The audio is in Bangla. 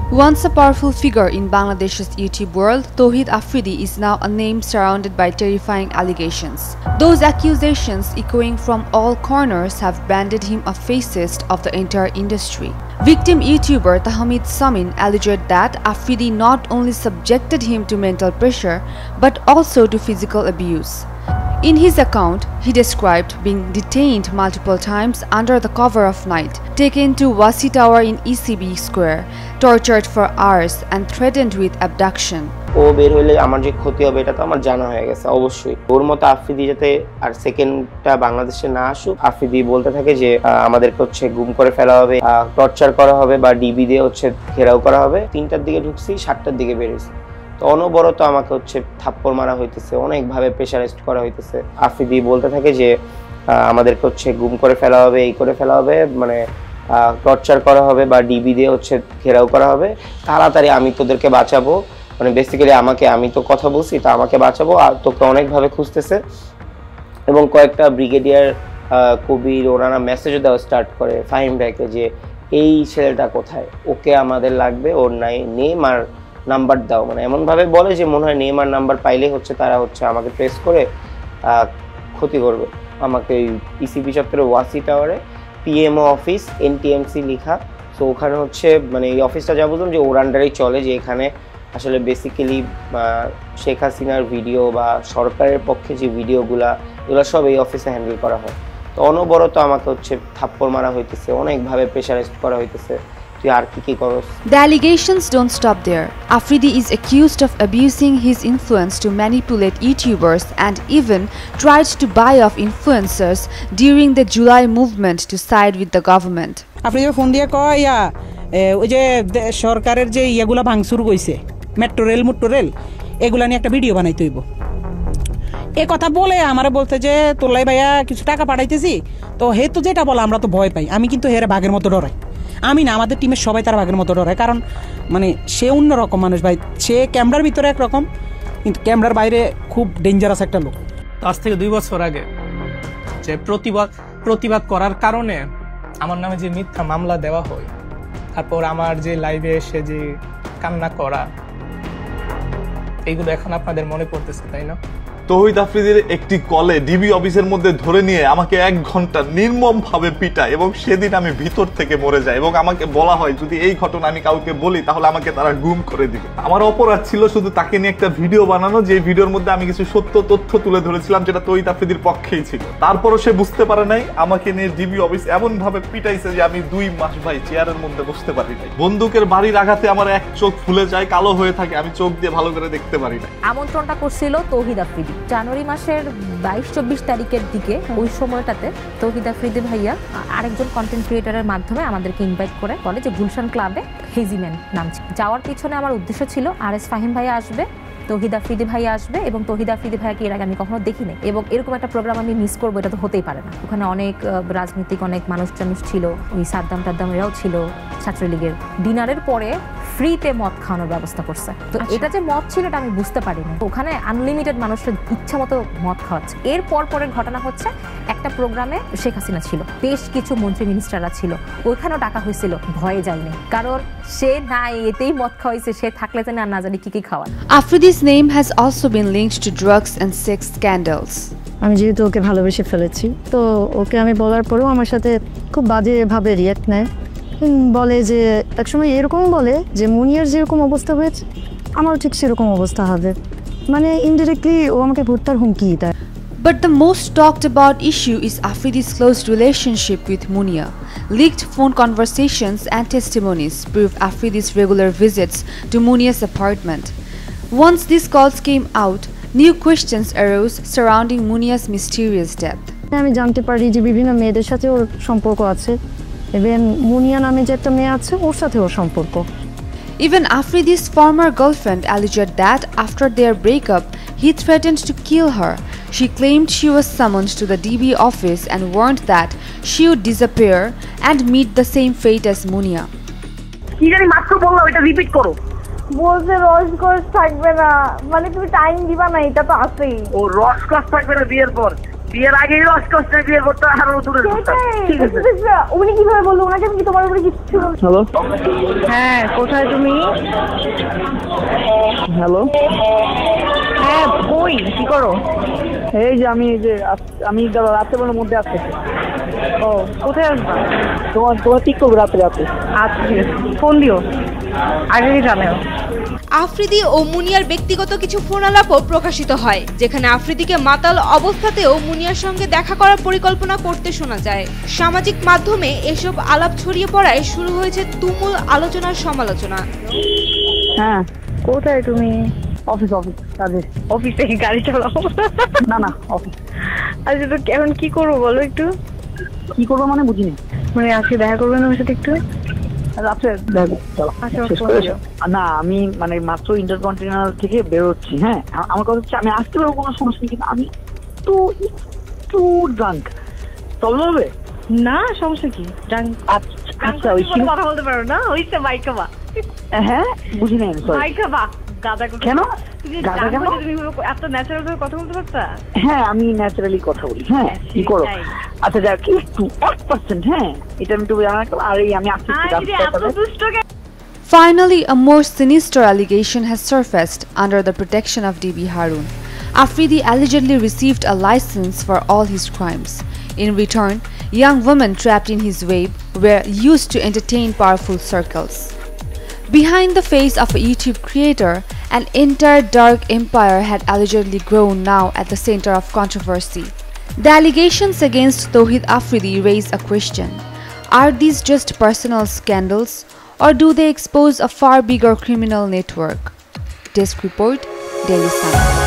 Once a powerful figure in Bangladesh's YouTube world, Tauhid Afridi is now a name surrounded by terrifying allegations. Those accusations, echoing from all corners, have branded him a fascist of the entire industry. Victim YouTuber Tahmid Samin alleged that Afridi not only subjected him to mental pressure but also to physical abuse. In his account, he described being detained multiple times under the cover of night, taken to Wasi Tower in ECB Square, tortured for hours and threatened with abduction. ও বের হইলে আমার যে ক্ষতি হবে এটা তো আমার জানা হয়ে গেছে অবশ্যই। ওর মতো আফ্রিদি যাতে আর সেকেন্ডটা বাংলাদেশে না আসুক, আফ্রিদি বলতে থাকে যে আমাদেরকে হচ্ছে গুম করে ফেলা হবে, টর্চার করা হবে বা ডিবি দিয়ে হচ্ছে ঘেরাও করা হবে। 3টার দিকে ঢুকছি, 7টার দিকে বের হইছি। তো অনবরত আমাকে হচ্ছে থাপ্পড় মারা হইতেছে, অনেকভাবে প্রেশারাইজড করা হইতেছে। আফ্রিদি বলতে থাকে যে আমাদেরকে হচ্ছে গুম করে ফেলা হবে, এই করে ফেলা হবে, মানে টর্চার করা হবে বা ডিবি দিয়ে হচ্ছে ঘেরাও করা হবে, তাড়াতাড়ি আমি তোদেরকে বাঁচাবো। মানে বেসিক্যালি আমি তো কথা বলছি, তা আমাকে বাঁচাবো, আর তোকে অনেকভাবে খুঁজতেছে। এবং কয়েকটা ব্রিগেডিয়ার কবির ওনারা মেসেজও দেওয়া স্টার্ট করে ফাহিম ভাইকে যে এই ছেলেটা কোথায়, ওকে আমাদের লাগবে, ওর নেম আর নাম্বার দাও। মানে এমনভাবে বলে যে মনে হয় নেম আর নাম্বার পাইলে হচ্ছে তারা হচ্ছে আমাকে প্রেস করে ক্ষতি করবে। আমাকে ইসিপি চত্বরে ওয়াসি টাওয়ারে পিএমও অফিস এনটিএমসি লেখা, সো ওখানে হচ্ছে মানে এই অফিসটা যা বুঝলাম যে ওর আন্ডারেই চলে, যে এখানে আসলে বেসিক্যালি শেখ হাসিনার ভিডিও বা সরকারের পক্ষে যে ভিডিওগুলো এগুলো সব এই অফিসে হ্যান্ডেল করা হয়। তো অনবরত আমাকে হচ্ছে থাপ্পড় মারা হইতেছে, অনেকভাবে প্রেশারাইজড করা হইতেছে। The allegations don't stop there. Afridi is accused of abusing his influence to manipulate YouTubers and even tried to buy off influencers during the July movement to side with the government. Afridi phone দিয়ে কয় ওই যে সরকারের যে ইয়াগুলা ভাঙচুর কইছে, মেট্রো রেল এগুলা নিয়ে একটা ভিডিও বানাইতে হইব। এই কথা বলে আমারে বলতে যে তোলাই ভাইয়া কিছু টাকা পাঠাইতেছি, তো হে তো যেটা বলে আমরা তো ভয় পাই। আমি কিন্তু হেরে বাঘের মতো ডরাই। আমি না, আমাদের টিমের সবাই তার বাঘের মতো ডরায়, কারণ মানে সে অন্যরকম মানুষ ভাই। সে ক্যামেরার ভিতরে একরকম, কিন্তু ক্যামেরার বাইরে খুব ডেঞ্জারাস একটা লোক। আজ থেকে 2 বছর আগে যে প্রতিবাদ করার কারণে আমার নামে যে মিথ্যা মামলা দেওয়া হয়, তারপর আমার যে লাইভে এসে যে কান্না করা, এইগুলো এখন আপনাদের মনে পড়তেছে, তাই না? তৌহিদ আফ্রিদির একটি কলে ডিবি অফিসের মধ্যে ধরে নিয়ে আমাকে 1 ঘন্টা নির্মম ভাবে পিটায় এবং সেদিন আমি ভিতর থেকে মরে যাই এবং আমাকে বলা হয় যদি এই ঘটনা আমি কাউকে বলি তাহলে আমাকে তারা গুম করে দিবে। আমার অপরাধ ছিল শুধু তাকে নিয়ে একটা ভিডিও বানানো, যে ভিডিওর মধ্যে আমি কিছু সত্য তথ্য তুলে ধরেছিলাম যেটা তৌহিদ আফ্রিদির পক্ষেই ছিল। তারপরও সে বুঝতে পারে নাই, আমাকে নিয়ে ডিবি অফিস এমন ভাবে পিটাইছে যে আমি 2 মাস ভাই চেয়ারের মধ্যে বসতে পারি নাই। বন্দুকের বাড়ির আঘাতে আমার এক চোখ ফুলে যায়, কালো হয়ে থাকে, আমি চোখ দিয়ে ভালো করে দেখতে পারি না। আমন্ত্রণটা করছিল তৌহিদ আফ্রিদি জানুয়ারি মাসের 22-24 তারিখের দিকে। ওই সময়টাতে তৌহিদ আফ্রিদি ভাইয়া আরেকজন কন্টেন্ট ক্রিয়েটরের মাধ্যমে আমাদেরকে ইনভাইট করে বলে যে গুলশান ক্লাবে হেজিম্যান নাম ছিল। যাওয়ার পিছনে আমার উদ্দেশ্য ছিল আরএস ফাহিম ভাইয়া আসবে, তৌহিদ আফ্রিদি ভাইয়া আসবে, এবং তৌহিদ আফ্রিদি ভাইয়াকে এর আগে আমি কখনো দেখিনি, এবং এরকম একটা প্রোগ্রাম আমি মিস করবো এটা তো হতেই পারে না। ওখানে অনেক রাজনীতিক অনেক মানুষ ছিল, ওই সাদ্দাম এরাও ছিল ছাত্রলীগের। ডিনারের পরে ফ্রিতে মদ খাওয়ানোর ব্যবস্থা করছে। তো এটা যে মদ ছিল এটা আমি বুঝতে পারিনি। ওখানে আনলিমিটেড মানুষের ইচ্ছা মতো মদ খাওয়াচ্ছে। এর পরের ঘটনা হচ্ছে একটা প্রোগ্রামে শেখ হাসিনা ছিল, বেশ কিছু মন্ত্রী মিনিস্টাররা ছিল, ওইখানেও ডাকা হয়েছিল, ভয়ে যায়নি, কারণ সে নাই এতেই মদ খাওয়াইছে, সে থাকলে জানি আর না জানি কি খাওয়ায়। Afridi's name has also been linked to drugs and sex scandals. আমি যেহেতু ওকে ভালোবেসে ফেলেছি, তো ওকে আমি বলার পরেও আমার সাথে খুব বাজেভাবে রিয়াক্ট নেয়। বলে যে একসময় এরকম বলে যে মুনিয়ার যেরকম অবস্থা হয়েছে আমারও ঠিক সেরকম অবস্থা হবে, মানে ইনডিরেক্টলি ও আমাকে ভর্তার হুমকি দেয়। But the most talked about issue is Afridi's close relationship with Munia. Leaked phone conversations and testimonies prove Afridi's regular visits to Munia's apartment. Once these calls came out, new questions arose surrounding Munia's mysterious death. আমি জানতে পারি যে বিভিন্ন মেয়েদের সাথে ওর সম্পর্ক আছে, এবং মুনিয়া নামে যে একটা মেয়ে আছে ওর সাথে ওর সম্পর্ক। Even Afridi's former girlfriend alleged that after their breakup, he threatened to kill her. She claimed she was summoned to the DB office and warned that she would disappear and meet the same fate as Munia. কি জানি মাত্র বললাম, এটা রিপিট করো। বলছে রসকস থাকবে না, মানে তুমি টাইম দিবা না, এটা তো আছেই। ও রসকস থাকবে না বিয়ের পর, বিয়ের আগে অস্কস্টা বিয়ে করতে আরো দূরে ঠিক আছে উনি কিভাবে বললো? ওনাকে আমি কি তোমার উপরে কিছু? হ্যালো হ্যাঁ, কোথায় তুমি? হ্যালো হ্যাঁ, কই কি করো? এই যে আমি রাত্রেবেলার মধ্যে আসতেছি। ও, কোথায় আসবা? তোমার ঠিক করবো রাত্রে। আচ্ছা ঠিক আছে, ফোন দিও, আগে জানাও। আফ্রিদি ও মুনিয়ার ব্যক্তিগত কিছু ফোন আলাপও প্রকাশিত হয়, যেখানে আফ্রিদিকে মাতাল অবস্থাতেও মুনিয়ার সঙ্গে দেখা করার পরিকল্পনা করতে শোনা যায়। সামাজিক মাধ্যমে এসব আলাপ ছড়িয়ে পড়ায় শুরু হয়েছে তুমুল আলোচনার সমালোচনা। হ্যাঁ, কোথায় তুমি? অফিস কাজে। অফিস থেকে গাড়ি চালাও? না অফিস। আচ্ছা, তো এখন কি করবো বলো একটু? কি করবো মানে বুঝিনি। মানে আজকে দেখা করবেন আমার সাথে একটু? রাত্রে না, আমি মানে মাত্র ইন্টারকন্টিনেন্টাল থেকে বেরোচ্ছি। হ্যাঁ, আমার কথা হচ্ছে আমি আসতে পারবো, কোনো সমস্যা নেই, কিন্তু আমি একটু ড্রাঙ্ক। চলবে হবে না, সমস্যা কি? আচ্ছা ওই কথা বলতে পারো না? হইছে মাইকাবা। হ্যাঁ, বুঝি নাই। মাইকাবা গাদা কেন? তুমি এত ন্যাচারাল ভাবে কথা বলতে পারতা? হ্যাঁ, আমি ন্যাচারালি কথা বলি। হ্যাঁ, কি করো? আচ্ছা যাক, একটু 1%। হ্যাঁ, এটা আমি একটু জানা। আর এই আমি Finally, a more sinister allegation has surfaced under the protection of DB Harun. Afridi allegedly received a license for all his crimes. In return, young women trapped in his web were used to entertain powerful circles. Behind the face of a YouTube creator, an entire dark empire had allegedly grown, now at the center of controversy. The allegations against Tauhid Afridi raise a question. Are these just personal scandals, or do they expose a far bigger criminal network? Desk report, Daily Sun.